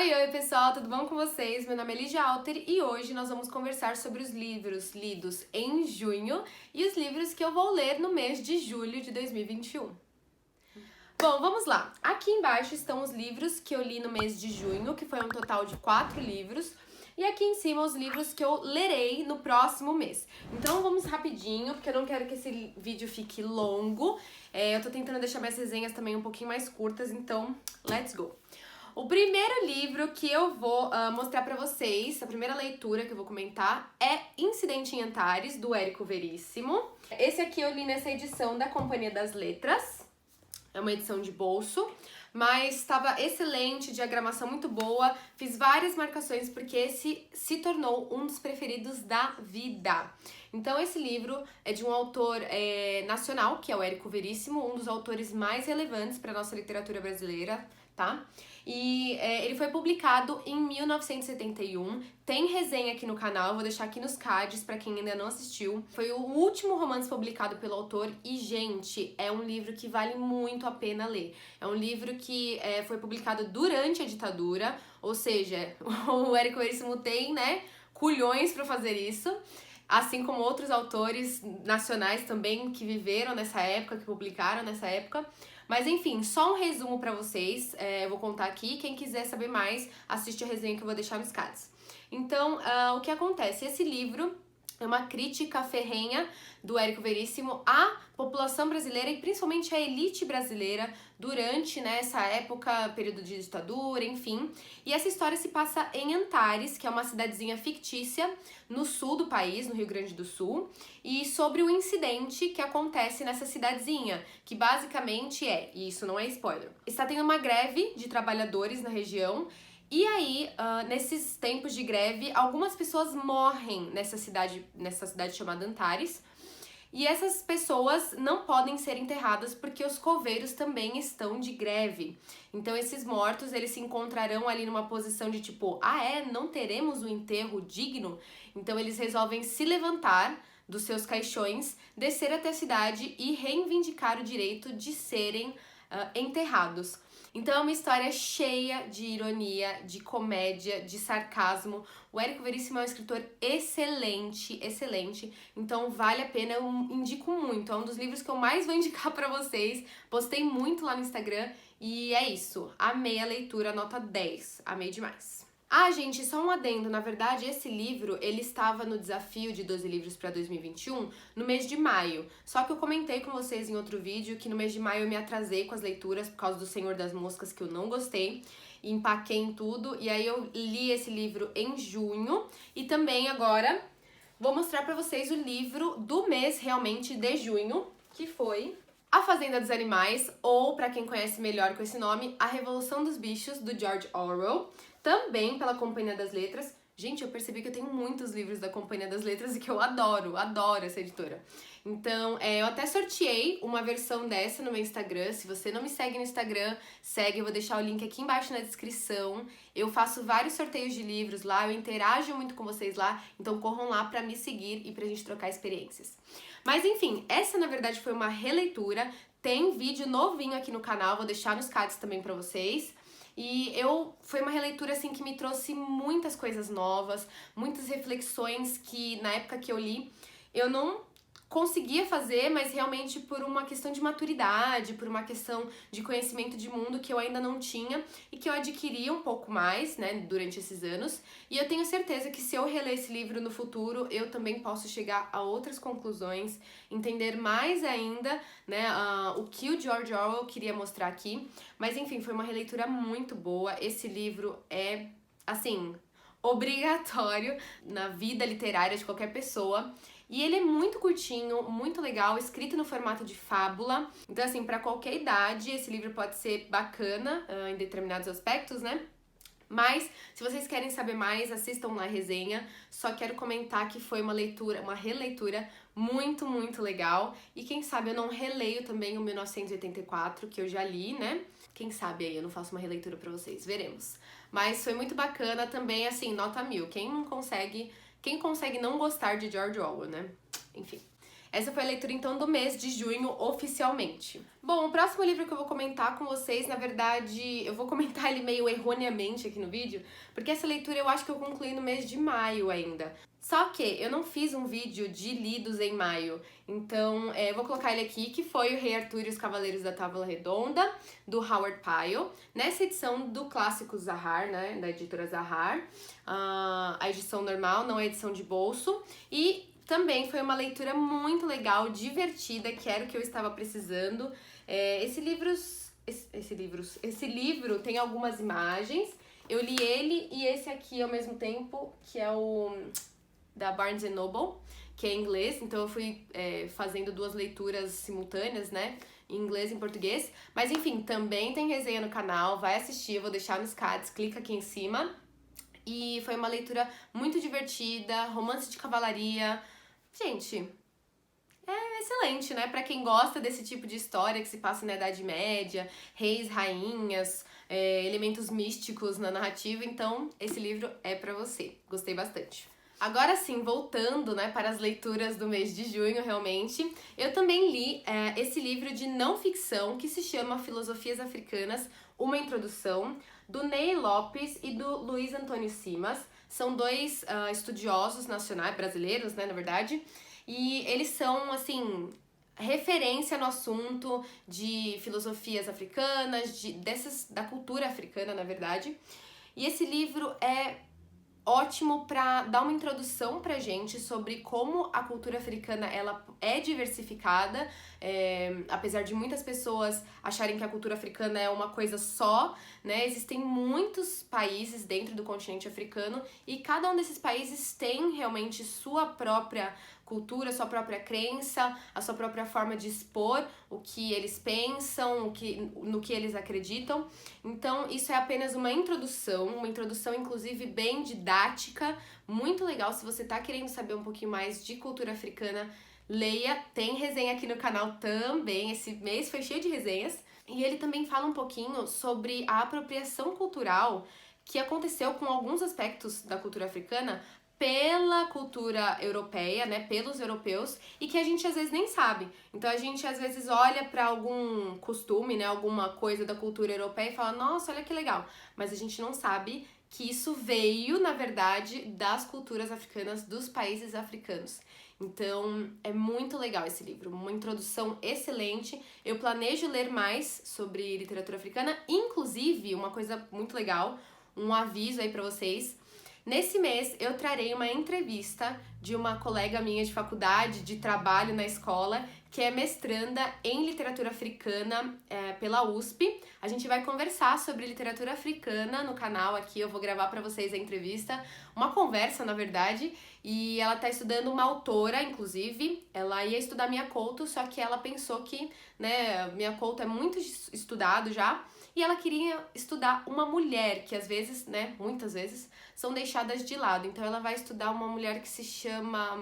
Oi, pessoal, tudo bom com vocês? Meu nome é Lígia Alter e hoje nós vamos conversar sobre os livros lidos em junho e os livros que eu vou ler no mês de julho de 2021. Bom, vamos lá. Aqui embaixo estão os livros que eu li no mês de junho, que foi um total de 4 livros. E aqui em cima os livros que eu lerei no próximo mês. Então vamos rapidinho, porque eu não quero que esse vídeo fique longo. Eu tô tentando deixar minhas resenhas também um pouquinho mais curtas, então let's go! O primeiro livro que eu vou mostrar pra vocês, a primeira leitura que eu vou comentar, é Incidente em Antares, do Érico Veríssimo. Esse aqui eu li nessa edição da Companhia das Letras. É uma edição de bolso, mas estava excelente, diagramação muito boa. Fiz várias marcações porque esse se tornou um dos preferidos da vida. Então esse livro é de um autor nacional, que é o Érico Veríssimo, um dos autores mais relevantes para nossa literatura brasileira, tá? E ele foi publicado em 1971, tem resenha aqui no canal, vou deixar aqui nos cards pra quem ainda não assistiu. Foi o último romance publicado pelo autor e, gente, é um livro que vale muito a pena ler. É um livro que foi publicado durante a ditadura, ou seja, o Érico Veríssimo tem, né, culhões pra fazer isso. Assim como outros autores nacionais também que viveram nessa época, que publicaram nessa época. Mas enfim, só um resumo pra vocês, eu vou contar aqui. Quem quiser saber mais, assiste a resenha que eu vou deixar nos cards. Então, o que acontece? Esse livro é uma crítica ferrenha do Érico Veríssimo à população brasileira e principalmente à elite brasileira durante, né, essa época, período de ditadura, enfim. E essa história se passa em Antares, que é uma cidadezinha fictícia no sul do país, no Rio Grande do Sul, e sobre o incidente que acontece nessa cidadezinha, que basicamente e isso não é spoiler, está tendo uma greve de trabalhadores na região. E aí, nesses tempos de greve, algumas pessoas morrem nessa cidade chamada Antares. E essas pessoas não podem ser enterradas porque os coveiros também estão de greve. Então esses mortos, eles se encontrarão ali numa posição de tipo, não teremos um enterro digno? Então eles resolvem se levantar dos seus caixões, descer até a cidade e reivindicar o direito de serem enterrados. Então é uma história cheia de ironia, de comédia, de sarcasmo. O Érico Veríssimo é um escritor excelente, excelente. Então vale a pena, eu indico muito. É um dos livros que eu mais vou indicar pra vocês. Postei muito lá no Instagram e é isso. Amei a leitura, nota 10. Amei demais. Gente, só um adendo. Na verdade, esse livro, ele estava no desafio de 12 livros para 2021 no mês de maio. Só que eu comentei com vocês em outro vídeo que no mês de maio eu me atrasei com as leituras por causa do Senhor das Moscas, que eu não gostei. E empaquei em tudo. E aí eu li esse livro em junho. E também agora vou mostrar para vocês o livro do mês realmente de junho, que foi A Fazenda dos Animais, ou para quem conhece melhor com esse nome, A Revolução dos Bichos, do George Orwell. Também pela Companhia das Letras. Gente, eu percebi que eu tenho muitos livros da Companhia das Letras e que eu adoro essa editora. Então, eu até sorteei uma versão dessa no meu Instagram. Se você não me segue no Instagram, segue, eu vou deixar o link aqui embaixo na descrição. Eu faço vários sorteios de livros lá, eu interajo muito com vocês lá, então corram lá pra me seguir e pra gente trocar experiências. Mas enfim, essa na verdade foi uma releitura, tem vídeo novinho aqui no canal, vou deixar nos cards também pra vocês. E foi uma releitura assim que me trouxe muitas coisas novas, muitas reflexões que na época que eu li eu não conseguia fazer, mas realmente por uma questão de maturidade, por uma questão de conhecimento de mundo que eu ainda não tinha e que eu adquiri um pouco mais, né, durante esses anos. E eu tenho certeza que se eu reler esse livro no futuro, eu também posso chegar a outras conclusões, entender mais ainda, né, o que o George Orwell queria mostrar aqui. Mas enfim, foi uma releitura muito boa. Esse livro é, assim, obrigatório na vida literária de qualquer pessoa. E ele é muito curtinho, muito legal, escrito no formato de fábula. Então, assim, pra qualquer idade, esse livro pode ser bacana em determinados aspectos, né? Mas, se vocês querem saber mais, assistam lá a resenha. Só quero comentar que foi uma releitura muito, muito legal. E quem sabe eu não releio também o 1984, que eu já li, né? Quem sabe aí eu não faço uma releitura pra vocês, veremos. Mas foi muito bacana também, assim, nota 1000. Quem consegue não gostar de George Orwell, né? Enfim. Essa foi a leitura, então, do mês de junho, oficialmente. Bom, o próximo livro que eu vou comentar com vocês, na verdade, eu vou comentar ele meio erroneamente aqui no vídeo, porque essa leitura eu acho que eu concluí no mês de maio ainda. Só que eu não fiz um vídeo de lidos em maio, então eu vou colocar ele aqui, que foi o Rei Arthur e os Cavaleiros da Távola Redonda, do Howard Pyle, nessa edição do clássico Zahar, né, da editora Zahar, a edição normal, não a edição de bolso, e também foi uma leitura muito legal, divertida, que era o que eu estava precisando. Esse livro tem algumas imagens, eu li ele e esse aqui ao mesmo tempo, que é o da Barnes Noble, que é em inglês, então eu fui fazendo duas leituras simultâneas, né, em inglês e em português. Mas enfim, também tem resenha no canal, vai assistir, eu vou deixar nos cards, clica aqui em cima. E foi uma leitura muito divertida, romance de cavalaria. Gente, é excelente, né? Pra quem gosta desse tipo de história que se passa na Idade Média, reis, rainhas, elementos místicos na narrativa, então esse livro é pra você. Gostei bastante. Agora sim, voltando, né, para as leituras do mês de junho, realmente, eu também li esse livro de não ficção que se chama Filosofias Africanas, uma introdução, do Ney Lopes e do Luiz Antônio Simas. São dois estudiosos nacionais, brasileiros, né, na verdade, e eles são, assim, referência no assunto de filosofias africanas, da cultura africana, na verdade. E esse livro é ótimo para dar uma introdução pra gente sobre como a cultura africana ela é diversificada, apesar de muitas pessoas acharem que a cultura africana é uma coisa só, né? Existem muitos países dentro do continente africano e cada um desses países tem realmente sua própria cultura, sua própria crença, a sua própria forma de expor o que eles pensam, no que eles acreditam. Então, isso é apenas uma introdução inclusive bem didática, muito legal. Se você tá querendo saber um pouquinho mais de cultura africana, leia, tem resenha aqui no canal também, esse mês foi cheio de resenhas. E ele também fala um pouquinho sobre a apropriação cultural que aconteceu com alguns aspectos da cultura africana pela cultura europeia, né, pelos europeus, e que a gente às vezes nem sabe. Então a gente às vezes olha para algum costume, né, alguma coisa da cultura europeia e fala, nossa, olha que legal, mas a gente não sabe que isso veio, na verdade, das culturas africanas, dos países africanos. Então, é muito legal esse livro, uma introdução excelente. Eu planejo ler mais sobre literatura africana, inclusive, uma coisa muito legal, um aviso aí para vocês. Nesse mês, eu trarei uma entrevista de uma colega minha de faculdade, de trabalho na escola, que é mestranda em literatura africana pela USP. A gente vai conversar sobre literatura africana no canal aqui, eu vou gravar para vocês a entrevista, uma conversa, na verdade, e ela tá estudando uma autora, inclusive, ela ia estudar Mia Couto, só que ela pensou que, né, Mia Couto é muito estudado já, e ela queria estudar uma mulher que às vezes, né, muitas vezes, são deixadas de lado. Então ela vai estudar uma mulher que se chama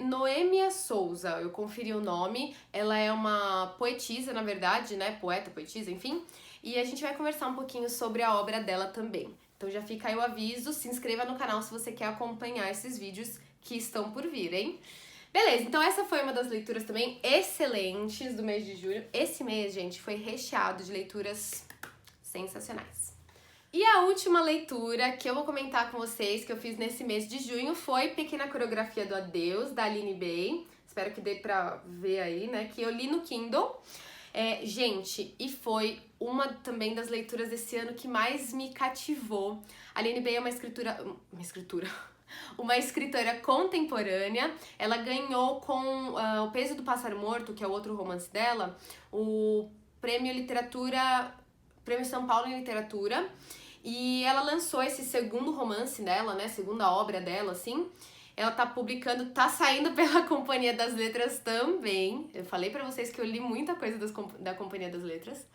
Noêmia Souza, eu conferi o nome, ela é uma poetisa, na verdade, né, poeta, poetisa, enfim, e a gente vai conversar um pouquinho sobre a obra dela também. Então já fica aí o aviso, se inscreva no canal se você quer acompanhar esses vídeos que estão por vir, hein? Beleza, então essa foi uma das leituras também excelentes do mês de julho. Esse mês, gente, foi recheado de leituras sensacionais. E a última leitura que eu vou comentar com vocês, que eu fiz nesse mês de junho, foi Pequena Coreografia do Adeus, da Aline Bay. Espero que dê pra ver aí, né? Que eu li no Kindle. Gente, e foi uma também das leituras desse ano que mais me cativou. A Aline Bay é uma escritora contemporânea. Ela ganhou com O Peso do Pássaro Morto, que é o outro romance dela, o Prêmio São Paulo em Literatura. E ela lançou esse segundo romance dela, né, segunda obra dela, assim. Ela tá publicando, tá saindo pela Companhia das Letras também. Eu falei pra vocês que eu li muita coisa da Companhia das Letras.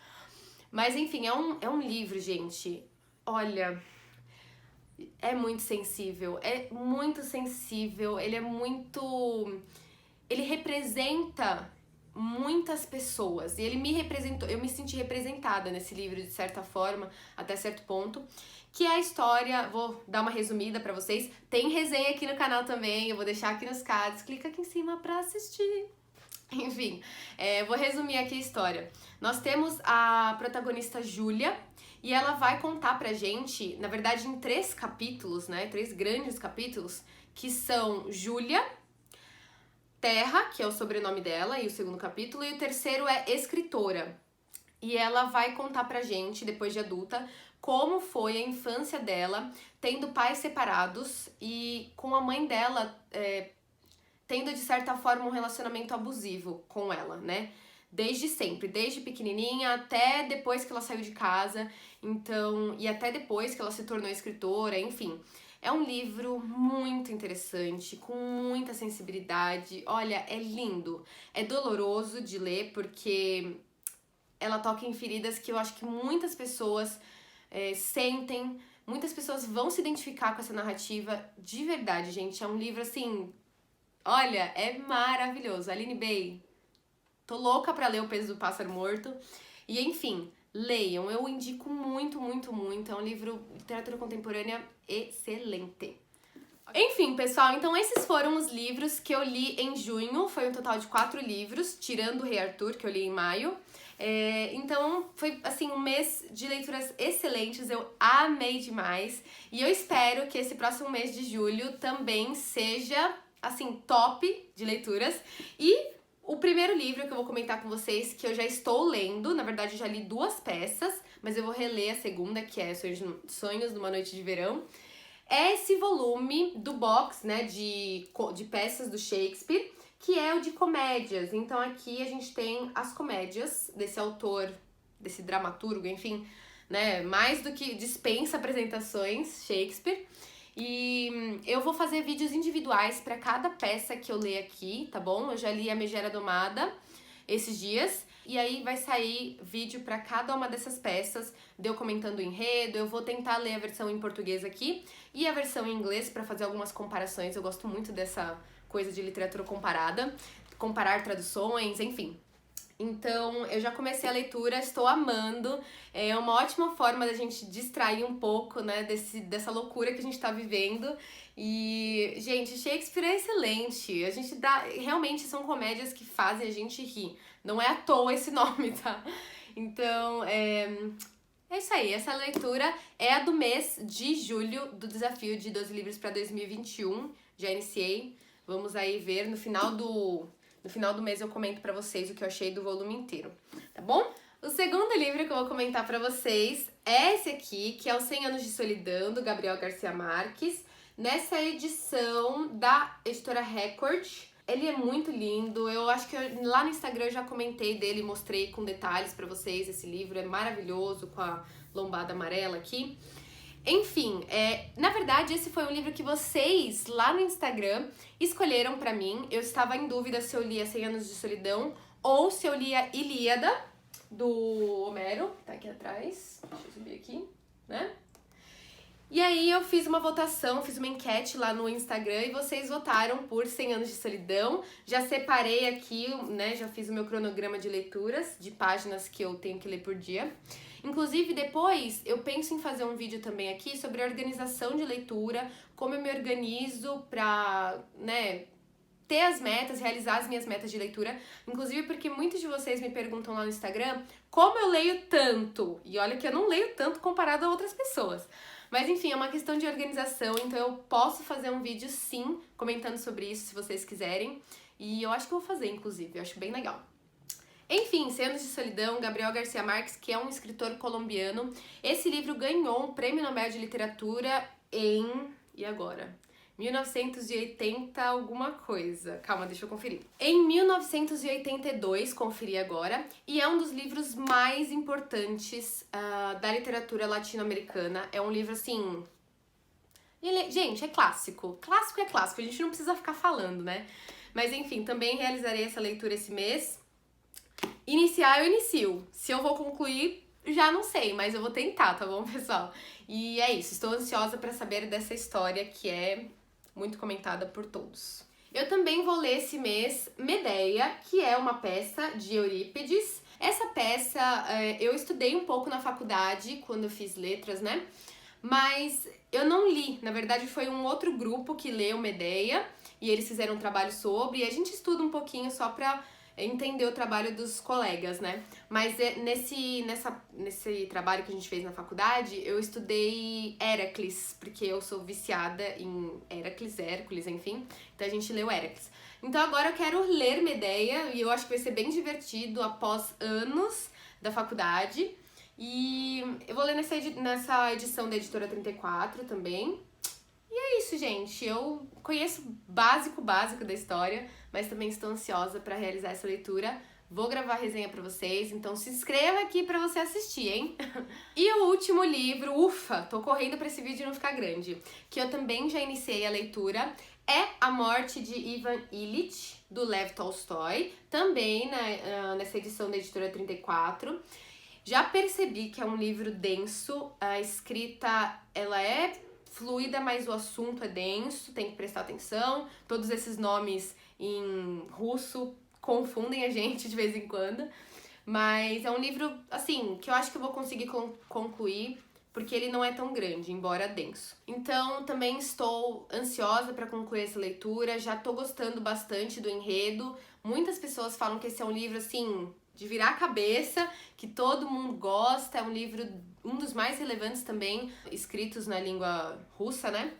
Mas, enfim, é um livro, gente. Olha, é muito sensível. Ele representa muitas pessoas, e ele me representou, eu me senti representada nesse livro de certa forma, até certo ponto, que é a história, vou dar uma resumida pra vocês, tem resenha aqui no canal também, eu vou deixar aqui nos cards, clica aqui em cima pra assistir. Enfim, vou resumir aqui a história. Nós temos a protagonista Júlia e ela vai contar pra gente, na verdade, em 3 capítulos, né? 3 grandes capítulos, que são Júlia, Terra, que é o sobrenome dela, e o segundo capítulo, e o terceiro é escritora. E ela vai contar pra gente, depois de adulta, como foi a infância dela, tendo pais separados e com a mãe dela tendo, de certa forma, um relacionamento abusivo com ela, né? Desde sempre, desde pequenininha até depois que ela saiu de casa, então, e até depois que ela se tornou escritora, enfim. É um livro muito interessante, com muita sensibilidade. Olha, é lindo. É doloroso de ler porque ela toca em feridas que eu acho que muitas pessoas sentem, muitas pessoas vão se identificar com essa narrativa de verdade, gente. É um livro assim, olha, é maravilhoso. Aline Bey, tô louca pra ler O Peso do Pássaro Morto. E enfim, leiam, eu indico muito, muito, muito. É um livro de literatura contemporânea excelente. Enfim, pessoal, então esses foram os livros que eu li em junho. Foi um total de 4 livros, tirando o Rei Arthur, que eu li em maio. Então foi assim um mês de leituras excelentes, eu amei demais. E eu espero que esse próximo mês de julho também seja assim top de leituras. E o primeiro livro que eu vou comentar com vocês, que eu já estou lendo, na verdade eu já li 2 peças, mas eu vou reler a segunda, que é Sonhos numa Noite de Verão. É esse volume do box, né, de peças do Shakespeare, que é o de comédias. Então aqui a gente tem as comédias desse autor, desse dramaturgo, enfim, né, mais do que dispensa apresentações, Shakespeare. E eu vou fazer vídeos individuais para cada peça que eu ler aqui, tá bom? Eu já li A Megera Domada esses dias. E aí vai sair vídeo para cada uma dessas peças, de eu comentando o enredo. Eu vou tentar ler a versão em português aqui e a versão em inglês para fazer algumas comparações. Eu gosto muito dessa coisa de literatura comparada, comparar traduções, enfim. Então, eu já comecei a leitura, estou amando. É uma ótima forma da gente distrair um pouco, né, dessa loucura que a gente tá vivendo. E, gente, Shakespeare é excelente. A gente realmente são comédias que fazem a gente rir. Não é à toa esse nome, tá? Então, é isso aí. Essa leitura é a do mês de julho do desafio de 12 livros para 2021. Já iniciei. Vamos aí ver no final do mês eu comento pra vocês o que eu achei do volume inteiro, tá bom? O segundo livro que eu vou comentar pra vocês é esse aqui, que é Os 100 Anos de Solidão, do Gabriel Garcia Marques, nessa edição da editora Record. Ele é muito lindo, eu acho que lá no Instagram eu já comentei dele, mostrei com detalhes pra vocês esse livro, é maravilhoso, com a lombada amarela aqui. Enfim, na verdade esse foi um livro que vocês lá no Instagram escolheram pra mim. Eu estava em dúvida se eu lia 100 Anos de Solidão ou se eu lia Ilíada, do Homero, que tá aqui atrás. Deixa eu subir aqui, né? E aí eu fiz uma votação, fiz uma enquete lá no Instagram e vocês votaram por 100 Anos de Solidão. Já separei aqui, né, já fiz o meu cronograma de leituras, de páginas que eu tenho que ler por dia. Inclusive, depois eu penso em fazer um vídeo também aqui sobre a organização de leitura, como eu me organizo pra, né, ter as metas, realizar as minhas metas de leitura. Inclusive porque muitos de vocês me perguntam lá no Instagram como eu leio tanto. E olha que eu não leio tanto comparado a outras pessoas. Mas enfim, é uma questão de organização, então eu posso fazer um vídeo sim, comentando sobre isso, se vocês quiserem. E eu acho que eu vou fazer, inclusive, eu acho bem legal. Enfim, 100 Anos de Solidão, Gabriel Garcia Marques, que é um escritor colombiano. Esse livro ganhou um Prêmio Nobel de Literatura e agora? 1980 alguma coisa. Calma, deixa eu conferir. Em 1982, conferi agora, e é um dos livros mais importantes da literatura latino-americana. É um livro, assim... gente, é clássico. Clássico é clássico, a gente não precisa ficar falando, né? Mas enfim, também realizarei essa leitura esse mês. Iniciar, eu inicio. Se eu vou concluir, já não sei, mas eu vou tentar, tá bom, pessoal? E é isso, estou ansiosa pra saber dessa história que é muito comentada por todos. Eu também vou ler esse mês Medeia, que é uma peça de Eurípides. Essa peça eu estudei um pouco na faculdade, quando eu fiz letras, né? Mas eu não li, na verdade foi um outro grupo que leu Medeia, e eles fizeram um trabalho sobre, e a gente estuda um pouquinho só pra entender o trabalho dos colegas, né? Mas nesse trabalho que a gente fez na faculdade, eu estudei Héracles, porque eu sou viciada em Hércules, enfim. Então a gente leu Héracles. Então agora eu quero ler Medeia, e eu acho que vai ser bem divertido após anos da faculdade. E eu vou ler nessa edição da Editora 34 também. E é isso, gente. Eu conheço básico da história, mas também estou ansiosa para realizar essa leitura. Vou gravar a resenha para vocês, então se inscreva aqui para você assistir, hein? E o último livro, ufa, tô correndo para esse vídeo não ficar grande, que eu também já iniciei a leitura, é A Morte de Ivan Ilitch, do Lev Tolstói, também nessa edição da Editora 34. Já percebi que é um livro denso, a escrita, ela é fluida, mas o assunto é denso, tem que prestar atenção. Todos esses nomes em russo confundem a gente de vez em quando. Mas é um livro, assim, que eu acho que eu vou conseguir concluir, porque ele não é tão grande, embora denso. Então, também estou ansiosa para concluir essa leitura, já tô gostando bastante do enredo. Muitas pessoas falam que esse é um livro, assim, de virar a cabeça, que todo mundo gosta, é um livro, um dos mais relevantes também, escritos na língua russa, né?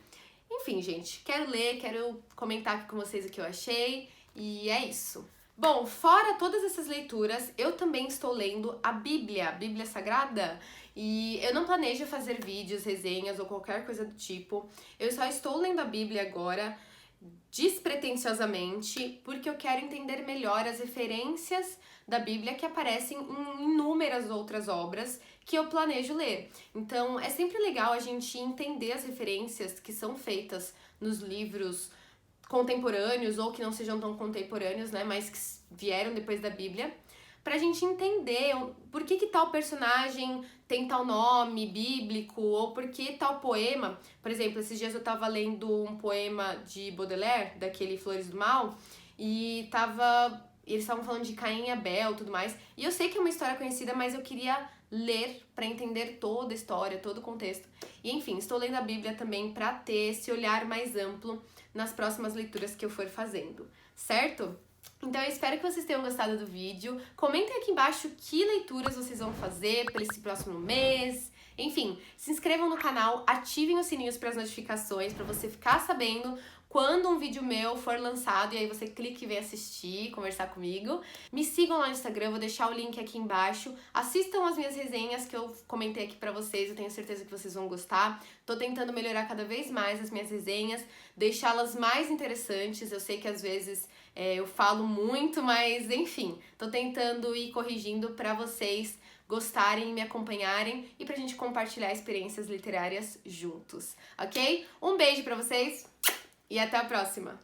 Enfim, gente, quero ler, quero comentar aqui com vocês o que eu achei, e é isso. Bom, fora todas essas leituras, eu também estou lendo a Bíblia Sagrada, e eu não planejo fazer vídeos, resenhas ou qualquer coisa do tipo. Eu só estou lendo a Bíblia agora, despretensiosamente, porque eu quero entender melhor as referências da Bíblia que aparecem em inúmeras outras obras que eu planejo ler. Então, é sempre legal a gente entender as referências que são feitas nos livros contemporâneos ou que não sejam tão contemporâneos, né, mas que vieram depois da Bíblia, pra gente entender por que tal personagem tem tal nome bíblico, ou por que tal poema. Por exemplo, esses dias eu tava lendo um poema de Baudelaire, daquele Flores do Mal, e eles estavam falando de Caim e Abel e tudo mais. E eu sei que é uma história conhecida, mas eu queria ler pra entender toda a história, todo o contexto. E enfim, estou lendo a Bíblia também pra ter esse olhar mais amplo nas próximas leituras que eu for fazendo, certo? Então eu espero que vocês tenham gostado do vídeo. Comentem aqui embaixo que leituras vocês vão fazer para esse próximo mês. Enfim, se inscrevam no canal, ativem os sininhos para as notificações, para você ficar sabendo quando um vídeo meu for lançado, e aí você clica e vem assistir, conversar comigo. Me sigam lá no Instagram, vou deixar o link aqui embaixo. Assistam as minhas resenhas que eu comentei aqui pra vocês, eu tenho certeza que vocês vão gostar. Tô tentando melhorar cada vez mais as minhas resenhas, deixá-las mais interessantes. Eu sei que às vezes eu falo muito, mas enfim, tô tentando ir corrigindo pra vocês gostarem e me acompanharem e pra gente compartilhar experiências literárias juntos, ok? Um beijo pra vocês! E até a próxima!